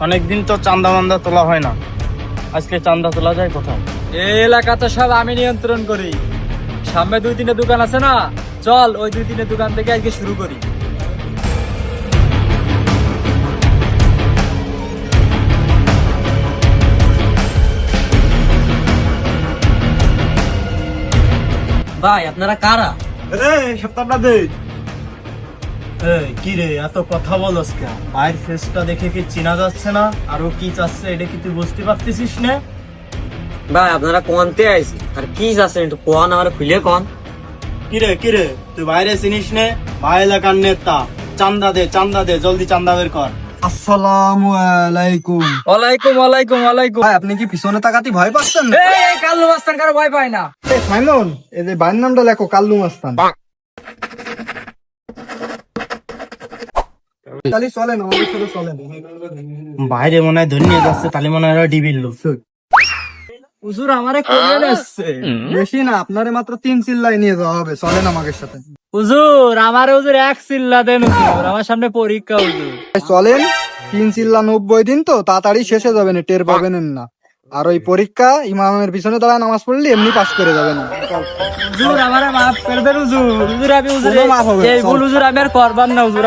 অনেকদিন তো চান্দা মান্দা তোলা হয় না, আজকে চান্দা তোলা যায় কোথায়? এই এলাকা তো সব আমি নিয়ন্ত্রণ করি। সামনে 2-3টে দোকান আছে না, চল ওই 2-3টে দোকান থেকে আজকে শুরু করি। ভাই আপনারা কারা? সপ্তাহটা দে। কি রে এত কথা বলস কে? মায়ের ফেসটা দেখে কি চেনা যাচ্ছে না? আরো কি চাচ্ছে এটা কি তুই বুঝতে পারতেছিস না? ভাই আপনারা কোনতে আইছি আর কি যাচ্ছেন একটু কোন আমার খুলে কোন। কি রে তুই বাইরে চিনিস নে? ভাই এলাকার নেতা, চান্দা দে জলদি চান্দা বের কর। আসসালামু আলাইকুম। ওয়ালাইকুম ওয়ালাইকুম ওয়ালাইকুম। ভাই আপনি কি পিছনে তাকাতি ভয় পাচ্ছেন? এই কাল্লু মাস্তান কারো ভয় পায় না। সাইমন এই যে বাইর নামটা লেখো, কাল্লু মাস্তান। তাহলে চলেন আমাদের সাথে চলেন। বাইরে মনে হয় ধরে নিয়ে যাচ্ছে, তাহলে মনে হয় ডিবির লোক। হুজুর আমারে কোলে আসছে। বেশি না, আপনারে মাত্র 3 চিল্লাই নিয়ে যাওয়া হবে, চলেন আমাদের সাথে। হুজুর আমারে হুজুর এক চিল্লা দেন হুজুর, আমার সামনে পরীক্ষা হুজুর। চলেন, 3 চিল্লা 90 দিন তো তাড়াতাড়ি শেষে যাবেন, টের পাবেন না। আর ওই পরীক্ষা ইমামের পিছনে দাঁড়ায় নামাজ পড়লে এমনি পাস করে যাবেন। হুজুর আমারে মাফ করে দেন হুজুর। হুজুর আমি হুজুর কোনো মাফ হবে না, এই ভুল চল। হুজুর আমি আর করবার না হুজুর।